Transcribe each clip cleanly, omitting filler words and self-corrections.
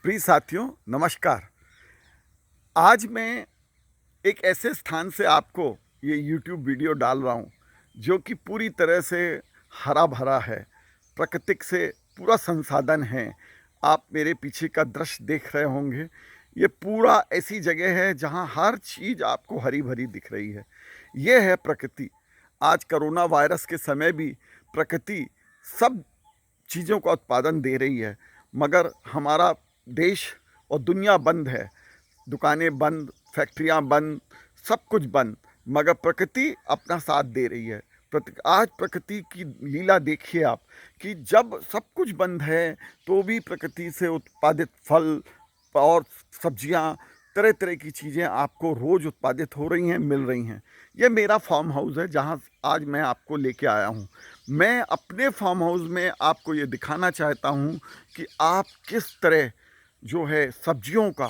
प्रिय साथियों, नमस्कार। आज मैं एक ऐसे स्थान से आपको ये यूट्यूब वीडियो डाल रहा हूँ, जो कि पूरी तरह से हरा-भरा है, प्राकृतिक से पूरा संसाधन है। आप मेरे पीछे का दृश्य देख रहे होंगे, ये पूरा ऐसी जगह है जहाँ हर चीज़ आपको हरी-भरी दिख रही है। ये है प्रकृति। आज कोरोना वायरस के समय भी प्रकृति सब चीज़ों का उत्पादन दे रही है, मगर हमारा देश और दुनिया बंद है। दुकानें बंद, फैक्ट्रियाँ बंद, सब कुछ बंद, मगर प्रकृति अपना साथ दे रही है। आज प्रकृति की लीला देखिए आप कि जब सब कुछ बंद है, तो भी प्रकृति से उत्पादित फल और सब्जियाँ, तरह-तरह की चीज़ें आपको रोज़ उत्पादित हो रही हैं, मिल रही हैं। ये मेरा फार्म हाउस है, जहाँ आज मैं आपको लेके आया हूँ। मैं अपने फार्म हाउस में आपको ये दिखाना चाहता हूँ कि आप किस तरह जो है सब्जियों का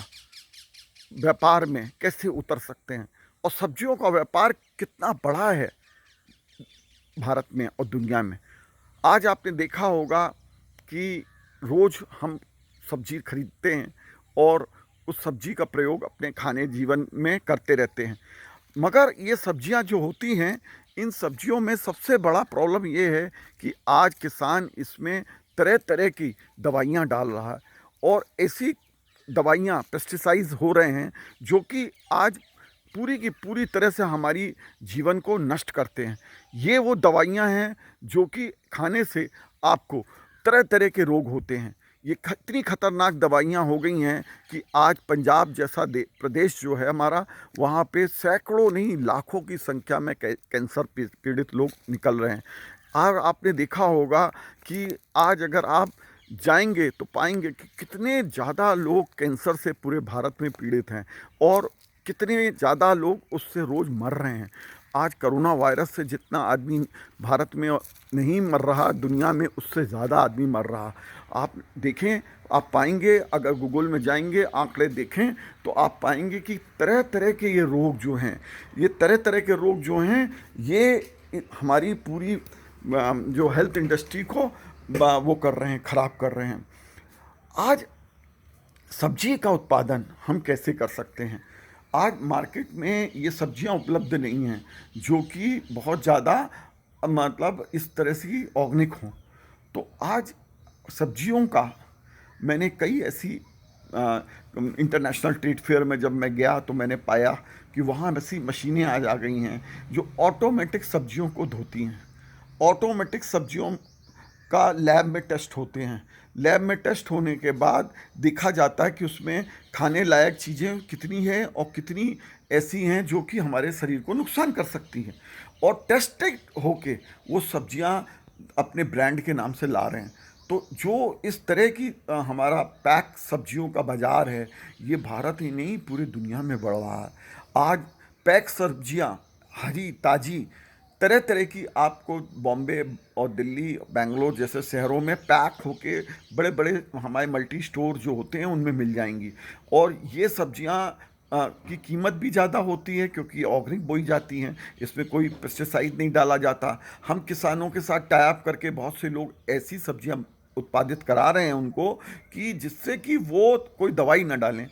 व्यापार में कैसे उतर सकते हैं, और सब्जियों का व्यापार कितना बड़ा है भारत में और दुनिया में। आज आपने देखा होगा कि रोज़ हम सब्जी खरीदते हैं और उस सब्जी का प्रयोग अपने खाने जीवन में करते रहते हैं, मगर ये सब्जियां जो होती हैं, इन सब्जियों में सबसे बड़ा प्रॉब्लम ये है कि आज किसान इसमें तरह तरह की दवाइयां डाल रहा है, और ऐसी दवाइयाँ पेस्टिसाइड्स हो रहे हैं जो कि आज पूरी की पूरी तरह से हमारी जीवन को नष्ट करते हैं। ये वो दवाइयाँ हैं जो कि खाने से आपको तरह तरह के रोग होते हैं। ये इतनी खतरनाक दवाइयाँ हो गई हैं कि आज पंजाब जैसा प्रदेश जो है हमारा, वहाँ पे सैकड़ों नहीं लाखों की संख्या में कैंसर पीड़ित लोग निकल रहे हैं। और आपने देखा होगा कि आज अगर आप जाएंगे तो पाएंगे कि कितने ज़्यादा लोग कैंसर से पूरे भारत में पीड़ित हैं, और कितने ज़्यादा लोग उससे रोज़ मर रहे हैं। आज कोरोना वायरस से जितना आदमी भारत में नहीं मर रहा, दुनिया में उससे ज़्यादा आदमी मर रहा। आप देखें, आप पाएंगे, अगर गूगल में जाएंगे, आंकड़े देखें, तो आप पाएंगे कि तरह तरह के ये रोग जो हैं, ये तरह तरह के रोग जो हैं, ये हमारी पूरी जो हेल्थ इंडस्ट्री को वो कर रहे हैं, ख़राब कर रहे हैं। आज सब्जी का उत्पादन हम कैसे कर सकते हैं? आज मार्केट में ये सब्जियां उपलब्ध नहीं हैं जो कि बहुत ज़्यादा मतलब इस तरह से ऑर्गेनिक हों। तो आज सब्जियों का मैंने कई ऐसी इंटरनेशनल ट्रेड फेयर में जब मैं गया, तो मैंने पाया कि वहाँ ऐसी मशीनें आज आ गई हैं जो ऑटोमेटिक सब्जियों को धोती हैं। ऑटोमेटिक सब्जियों का लैब में टेस्ट होते हैं। लैब में टेस्ट होने के बाद देखा जाता है कि उसमें खाने लायक चीज़ें कितनी हैं और कितनी ऐसी हैं जो कि हमारे शरीर को नुकसान कर सकती हैं, और टेस्टेड होके वो सब्जियां अपने ब्रांड के नाम से ला रहे हैं। तो जो इस तरह की हमारा पैक सब्जियों का बाज़ार है, ये भारत ही नहीं पूरी दुनिया में बढ़ रहा है। आज पैक सब्जियां हरी ताज़ी तरह तरह की आपको बॉम्बे और दिल्ली, बेंगलोर जैसे शहरों में पैक होके बड़े बड़े हमारे मल्टी स्टोर जो होते हैं उनमें मिल जाएंगी। और ये सब्जियां की कीमत भी ज़्यादा होती है क्योंकि ऑर्गेनिक बोई जाती हैं, इसमें कोई पेस्टिसाइड नहीं डाला जाता। हम किसानों के साथ टाई अप करके बहुत से लोग ऐसी सब्जियां उत्पादित करा रहे हैं उनको, कि जिससे कि वो कोई दवाई ना डालें।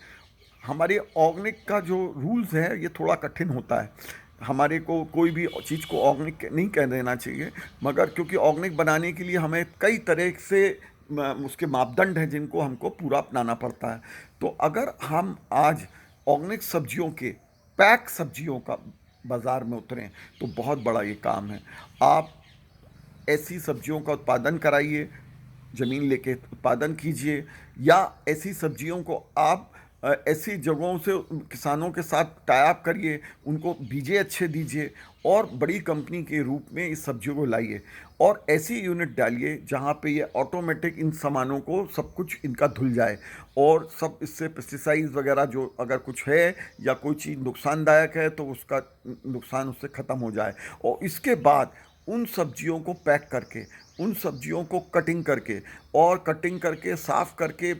हमारे ऑर्गेनिक का जो रूल्स है ये थोड़ा कठिन होता है। हमारे को कोई भी चीज़ को ऑर्गेनिक नहीं कह देना चाहिए, मगर क्योंकि ऑर्गेनिक बनाने के लिए हमें कई तरह से उसके मापदंड हैं जिनको हमको पूरा अपनाना पड़ता है। तो अगर हम आज ऑर्गेनिक सब्जियों के, पैक सब्जियों का बाज़ार में उतरें, तो बहुत बड़ा ये काम है। आप ऐसी सब्जियों का उत्पादन कराइए, ज़मीन लेके उत्पादन कीजिए, या ऐसी सब्जियों को आप ऐसी जगहों से किसानों के साथ टाई अप करिए, उनको बीजे अच्छे दीजिए, और बड़ी कंपनी के रूप में इस सब्जियों को लाइए, और ऐसी यूनिट डालिए जहाँ पे ये ऑटोमेटिक इन सामानों को सब कुछ इनका धुल जाए, और सब इससे पेस्टिसाइड्स वगैरह जो अगर कुछ है या कोई चीज़ नुकसानदायक है तो उसका नुकसान उससे ख़त्म हो जाए। और इसके बाद उन सब्जियों को पैक करके, उन सब्जियों को कटिंग करके साफ़ करके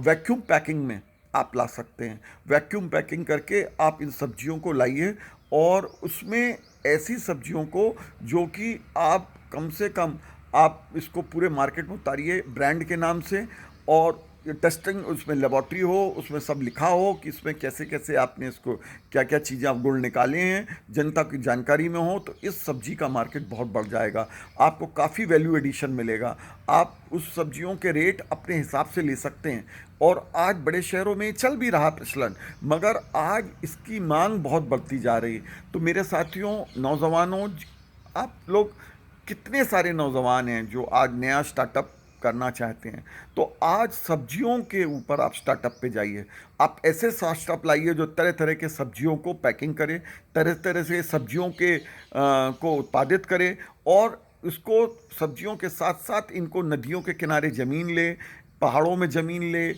वैक्यूम पैकिंग में आप ला सकते हैं। वैक्यूम पैकिंग करके आप इन सब्जियों को लाइए, और उसमें ऐसी सब्जियों को जो कि आप कम से कम आप इसको पूरे मार्केट में उतारिए ब्रांड के नाम से, और टेस्टिंग, उसमें लेबॉर्ट्री हो, उसमें सब लिखा हो कि इसमें कैसे कैसे आपने इसको क्या क्या चीज़ें आप गुण निकाले हैं, जनता की जानकारी में हो, तो इस सब्जी का मार्केट बहुत बढ़ जाएगा। आपको काफ़ी वैल्यू एडिशन मिलेगा। आप उस सब्जियों के रेट अपने हिसाब से ले सकते हैं। और आज बड़े शहरों में चल भी रहा प्रचलन, मगर आज इसकी मांग बहुत बढ़ती जा रही है। तो मेरे साथियों, नौजवानों, आप लोग, कितने सारे नौजवान हैं जो आज नया स्टार्टअप करना चाहते हैं। तो आज सब्जियों के ऊपर आप स्टार्टअप पे जाइए। आप ऐसे स्टार्टअप लाइए जो तरह तरह के सब्जियों को पैकिंग करे, तरह तरह से सब्जियों के को उत्पादित करे, और इसको सब्जियों के साथ साथ इनको नदियों के किनारे ज़मीन ले, पहाड़ों में ज़मीन ले,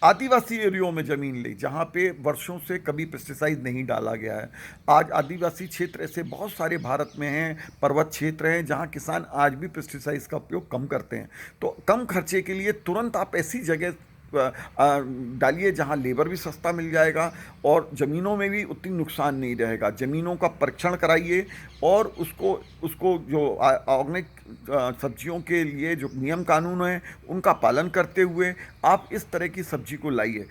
आदिवासी एरियो में ज़मीन ले, जहाँ पे वर्षों से कभी पेस्टिसाइड नहीं डाला गया है। आज आदिवासी क्षेत्र ऐसे बहुत सारे भारत में हैं, पर्वत क्षेत्र हैं, जहाँ किसान आज भी पेस्टिसाइड्स का उपयोग कम करते हैं। तो कम खर्चे के लिए तुरंत आप ऐसी जगह डालिए जहाँ लेबर भी सस्ता मिल जाएगा और ज़मीनों में भी उतनी नुकसान नहीं रहेगा। ज़मीनों का परीक्षण कराइए, और उसको उसको जो ऑर्गेनिक सब्जियों के लिए जो नियम कानून हैं उनका पालन करते हुए आप इस तरह की सब्जी को लाइए।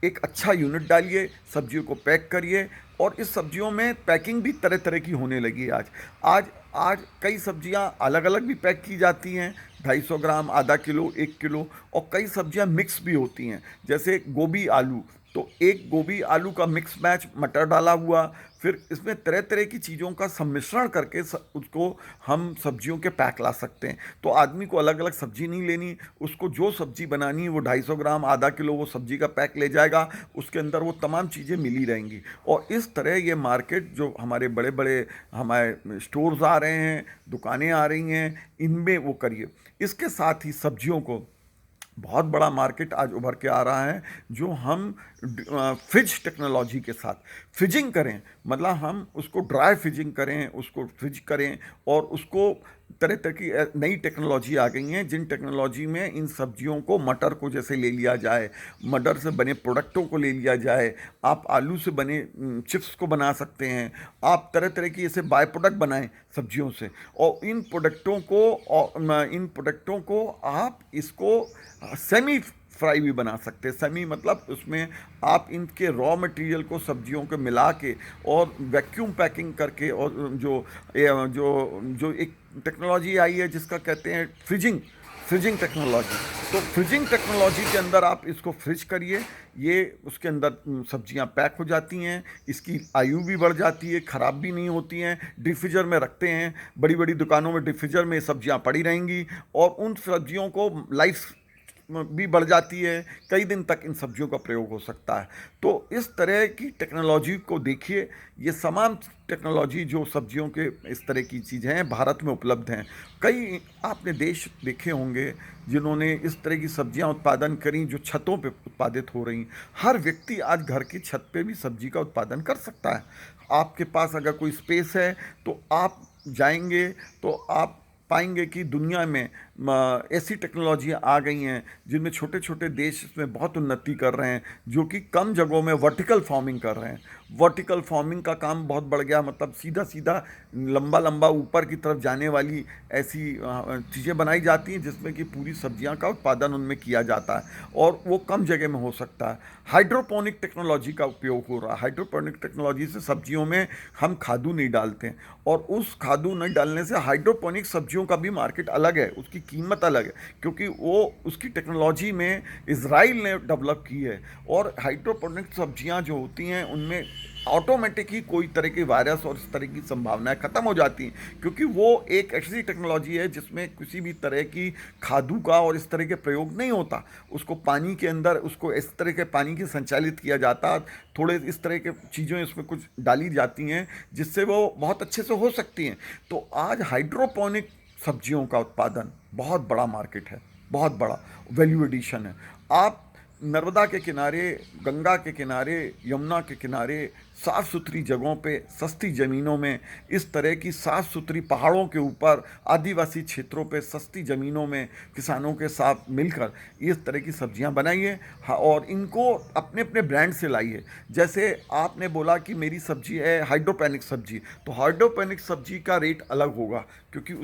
एक अच्छा यूनिट डालिए, सब्जियों को पैक करिए, और इस सब्जियों में पैकिंग भी तरह तरह की होने लगी है आज। आज आज कई सब्जियां अलग अलग भी पैक की जाती हैं, 250 ग्राम, आधा किलो, 1 किलो, और कई सब्जियां मिक्स भी होती हैं, जैसे गोभी आलू। तो एक गोभी आलू का मिक्स मैच, मटर डाला हुआ, फिर इसमें तरह तरह की चीज़ों का सम्मिश्रण करके उसको हम सब्जियों के पैक ला सकते हैं। तो आदमी को अलग अलग सब्जी नहीं लेनी, उसको जो सब्जी बनानी है वो 250 ग्राम, आधा किलो वो सब्जी का पैक ले जाएगा, उसके अंदर वो तमाम चीज़ें मिली रहेंगी। और इस तरह ये मार्केट, जो हमारे बड़े बड़े हमारे स्टोर्स आ रहे हैं, दुकानें आ रही हैं, इनमें वो करिए। इसके साथ ही सब्जियों को बहुत बड़ा मार्केट आज उभर के आ रहा है, जो हम फ्रिज टेक्नोलॉजी के साथ फ्रिजिंग करें, मतलब हम उसको ड्राई फ्रिजिंग करें, उसको फ्रिज करें, और उसको तरह तरह की नई टेक्नोलॉजी आ गई हैं, जिन टेक्नोलॉजी में इन सब्जियों को, मटर को जैसे ले लिया जाए, मटर से बने प्रोडक्टों को ले लिया जाए, आप आलू से बने चिप्स को बना सकते हैं, आप तरह तरह की ऐसे बाय प्रोडक्ट बनाएं सब्जियों से, और इन प्रोडक्टों को आप इसको सेमी फ्राई भी बना सकते हैं। सेमी मतलब उसमें आप इनके रॉ मटेरियल को सब्जियों के मिला के और वैक्यूम पैकिंग करके, और जो जो एक टेक्नोलॉजी आई है जिसका कहते हैं फ्रिजिंग टेक्नोलॉजी। तो फ्रिजिंग टेक्नोलॉजी के अंदर आप इसको फ्रिज करिए, ये उसके अंदर सब्जियां पैक हो जाती हैं, इसकी आयु भी बढ़ जाती है, ख़राब भी नहीं होती हैं। डिफ्रीजर में रखते हैं, बड़ी बड़ी दुकानों में डिफ्रीजर में सब्जियां पड़ी रहेंगी, और उन सब्जियों को लाइफ भी बढ़ जाती है, कई दिन तक इन सब्जियों का प्रयोग हो सकता है। तो इस तरह की टेक्नोलॉजी को देखिए, ये तमाम टेक्नोलॉजी जो सब्जियों के इस तरह की चीज़ें हैं भारत में उपलब्ध हैं। कई आपने देश देखे होंगे जिन्होंने इस तरह की सब्जियां उत्पादन करी जो छतों पे उत्पादित हो रही। हर व्यक्ति आज घर की छत पे भी सब्जी का उत्पादन कर सकता है। आपके पास अगर कोई स्पेस है तो आप जाएंगे तो आप पाएंगे कि दुनिया में ऐसी टेक्नोलॉजी आ गई हैं जिनमें छोटे छोटे देश इसमें बहुत उन्नति कर रहे हैं, जो कि कम जगहों में वर्टिकल फार्मिंग कर रहे हैं। वर्टिकल फार्मिंग का काम बहुत बढ़ गया, मतलब सीधा सीधा लंबा लंबा ऊपर की तरफ जाने वाली ऐसी चीज़ें बनाई जाती हैं जिसमें कि पूरी सब्जियां का उत्पादन उनमें किया जाता है, और वो कम जगह में हो सकता है। हाइड्रोपोनिक टेक्नोलॉजी का उपयोग हो रहा है। हाइड्रोपोनिक टेक्नोलॉजी से सब्जियों में हम खादू नहीं डालते हैं, और उस खादू नहीं डालने से हाइड्रोपोनिक सब्जियों का भी मार्केट अलग है, उसकी कीमत अलग है, क्योंकि वो उसकी टेक्नोलॉजी में इजराइल ने डेवलप की है। और हाइड्रोपोनिक सब्जियां जो होती हैं उनमें ऑटोमेटिक ही कोई तरह की वायरस और इस तरह की संभावनाएं ख़त्म हो जाती हैं, क्योंकि वो एक ऐसी टेक्नोलॉजी है जिसमें किसी भी तरह की खादू का और इस तरह के प्रयोग नहीं होता। उसको पानी के अंदर, उसको इस तरह के पानी के संचालित किया जाता, थोड़े इस तरह के चीज़ें इसमें कुछ डाली जाती हैं जिससे वो बहुत अच्छे से हो सकती हैं। तो आज हाइड्रोपोनिक सब्जियों का उत्पादन बहुत बड़ा मार्केट है, बहुत बड़ा वैल्यू एडिशन है। आप नर्मदा के किनारे, गंगा के किनारे, यमुना के किनारे, साफ़ सुथरी जगहों पे, सस्ती ज़मीनों में, इस तरह की साफ़ सुथरी पहाड़ों के ऊपर, आदिवासी क्षेत्रों पे सस्ती ज़मीनों में किसानों के साथ मिलकर इस तरह की सब्जियां बनाइए, और इनको अपने अपने ब्रांड से लाइए। जैसे आपने बोला कि मेरी सब्जी है हाइड्रोपोनिक सब्जी, तो हाइड्रोपोनिक सब्जी का रेट अलग होगा, क्योंकि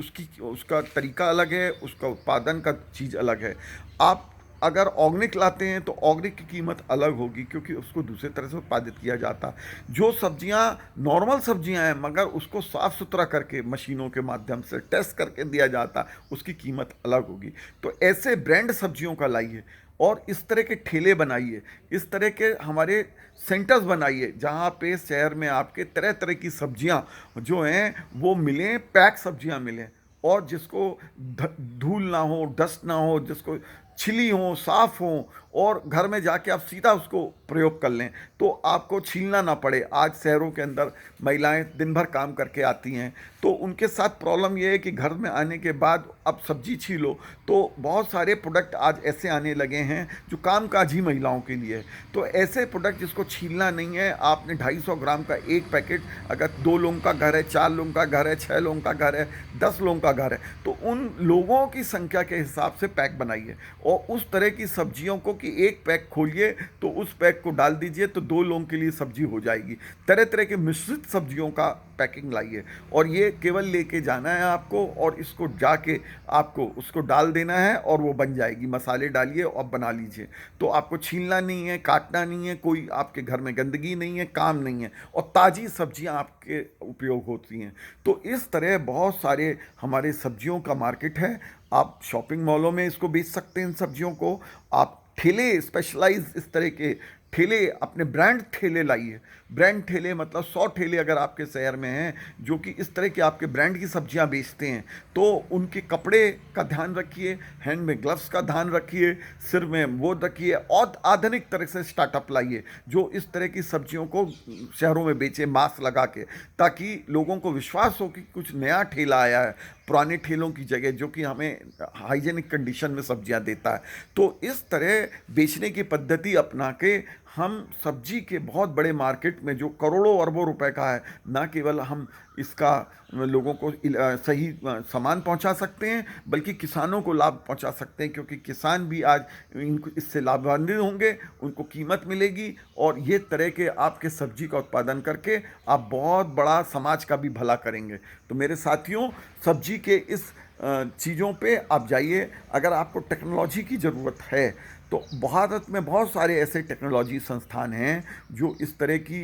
उसका तरीका अलग है, उसका उत्पादन का चीज़ अलग है। आप अगर ऑर्गेनिक लाते हैं तो ऑर्गेनिक की कीमत अलग होगी, क्योंकि उसको दूसरी तरह से उत्पादित किया जाता है। जो सब्जियां नॉर्मल सब्जियां हैं मगर उसको साफ़ सुथरा करके मशीनों के माध्यम से टेस्ट करके दिया जाता है, उसकी कीमत अलग होगी। तो ऐसे ब्रांड सब्जियों का लाइए और इस तरह के ठेले बनाइए, इस तरह के हमारे सेंटर्स बनाइए जहाँ पे शहर में आपके तरह तरह की सब्जियाँ जो हैं वो मिलें, पैक सब्जियाँ मिलें, और जिसको धूल ना हो, डस्ट ना हो, जिसको छिली हो, साफ हो, और घर में जाके आप सीधा उसको प्रयोग कर लें तो आपको छीलना ना पड़े। आज शहरों के अंदर महिलाएं दिन भर काम करके आती हैं तो उनके साथ प्रॉब्लम ये है कि घर में आने के बाद अब सब्जी छीलो तो बहुत सारे प्रोडक्ट आज ऐसे आने लगे हैं जो कामकाजी महिलाओं के लिए है। तो ऐसे प्रोडक्ट जिसको छीलना नहीं है, आपने 250 ग्राम का एक पैकेट, अगर 2 लोगों का घर है, 4 लोगों का घर है, 6 लोगों का घर है, 10 लोगों का घर है, तो उन लोगों की संख्या के हिसाब से पैक बनाइए और उस तरह की सब्जियों को कि एक पैक खोलिए तो उस पैक को डाल दीजिए तो 2 लोगों के लिए सब्जी हो जाएगी। तरह तरह के मिश्रित सब्जियों का पैकिंग लाइए और ये केवल लेके जाना है आपको और इसको जाके आपको उसको डाल देना है और वो बन जाएगी। मसाले डालिए और बना लीजिए। तो आपको छीलना नहीं है, काटना नहीं है, कोई आपके घर में गंदगी नहीं है, काम नहीं है, और ताज़ी सब्जियां आपके उपयोग होती हैं। तो इस तरह बहुत सारे हमारे सब्जियों का मार्केट है। आप शॉपिंग मॉलों में इसको बेच सकते हैं इन सब्जियों को। आप ठेले, स्पेशलाइज इस तरह के ठेले, अपने ब्रांड ठेले लाइए। ब्रांड ठेले मतलब 100 ठेले अगर आपके शहर में हैं जो कि इस तरह के आपके ब्रांड की सब्जियां बेचते हैं तो उनके कपड़े का ध्यान रखिए, हैंड में ग्लव्स का ध्यान रखिए, सिर में वो रखिए, और आधुनिक तरह से स्टार्टअप लाइए जो इस तरह की सब्जियों को शहरों में बेचे मास्क लगा के, ताकि लोगों को विश्वास हो कि कुछ नया ठेला आया है पुराने ठेलों की जगह, जो कि हमें हाइजेनिक कंडीशन में सब्जियां देता है। तो इस तरह बेचने की पद्धति अपना के हम सब्जी के बहुत बड़े मार्केट में जो करोड़ों अरबों रुपए का है, ना केवल हम इसका लोगों को सही सामान पहुंचा सकते हैं बल्कि किसानों को लाभ पहुंचा सकते हैं, क्योंकि किसान भी आज इनको इससे लाभान्वित होंगे, उनको कीमत मिलेगी, और ये तरह के आपके सब्जी का उत्पादन करके आप बहुत बड़ा समाज का भी भला करेंगे। तो मेरे साथियों, सब्जी के इस चीज़ों पे आप जाइए। अगर आपको टेक्नोलॉजी की ज़रूरत है तो भारत में बहुत सारे ऐसे टेक्नोलॉजी संस्थान हैं जो इस तरह की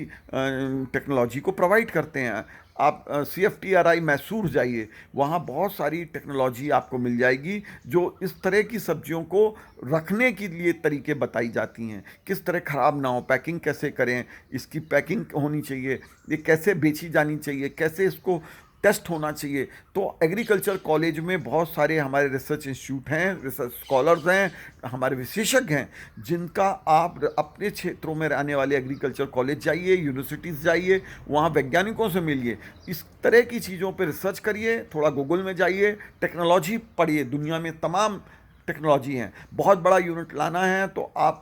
टेक्नोलॉजी को प्रोवाइड करते हैं। आप CFTRI मैसूर जाइए, वहाँ बहुत सारी टेक्नोलॉजी आपको मिल जाएगी जो इस तरह की सब्जियों को रखने के लिए तरीके बताई जाती हैं, किस तरह ख़राब ना हो, पैकिंग कैसे करें, इसकी पैकिंग होनी चाहिए, ये कैसे बेची जानी चाहिए, कैसे इसको टेस्ट होना चाहिए। तो एग्रीकल्चर कॉलेज में बहुत सारे हमारे रिसर्च इंस्टीट्यूट हैं, रिसर्च स्कॉलर्स हैं, हमारे विशेषज्ञ हैं, जिनका आप अपने क्षेत्रों में रहने वाले एग्रीकल्चर कॉलेज जाइए, यूनिवर्सिटीज़ जाइए, वहाँ वैज्ञानिकों से मिलिए, इस तरह की चीज़ों पर रिसर्च करिए, थोड़ा गूगल में जाइए, टेक्नोलॉजी पढ़िए। दुनिया में तमाम टेक्नोलॉजी हैं। बहुत बड़ा यूनिट लाना है तो आप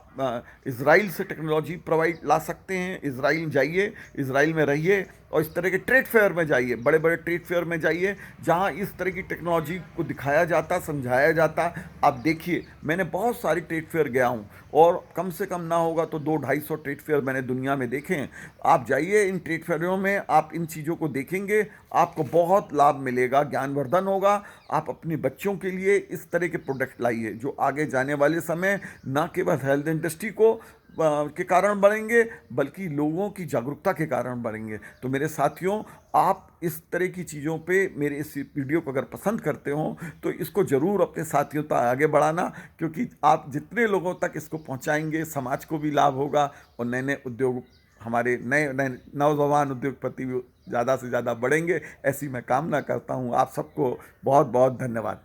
इज़राइल से टेक्नोलॉजी प्रोवाइड ला सकते हैं। इज़राइल जाइए, इज़राइल में रहिए और इस तरह के ट्रेड फेयर में जाइए, बड़े बड़े ट्रेड फेयर में जाइए जहाँ इस तरह की टेक्नोलॉजी को दिखाया जाता, समझाया जाता। आप देखिए, मैंने बहुत सारी ट्रेड फेयर गया हूँ और कम से कम ना होगा तो 200-250 ट्रेड फेयर मैंने दुनिया में देखे हैं। आप जाइए इन ट्रेड फेयरों में, आप इन चीज़ों को देखेंगे, आपको बहुत लाभ मिलेगा, ज्ञानवर्धन होगा। आप अपने बच्चों के लिए इस तरह के प्रोडक्ट लाइए जो आगे जाने वाले समय ना केवल हेल्थ इंडस्ट्री को के कारण बढ़ेंगे बल्कि लोगों की जागरूकता के कारण बढ़ेंगे। तो मेरे साथियों, आप इस तरह की चीज़ों पे मेरे इस वीडियो को अगर पसंद करते हो तो इसको ज़रूर अपने साथियों तक आगे बढ़ाना, क्योंकि आप जितने लोगों तक इसको पहुंचाएंगे समाज को भी लाभ होगा और नए नए उद्योग, हमारे नए नए नौजवान उद्योगपति भी ज़्यादा से ज़्यादा बढ़ेंगे। ऐसी मैं कामना करता हूँ। आप सबको बहुत बहुत धन्यवाद।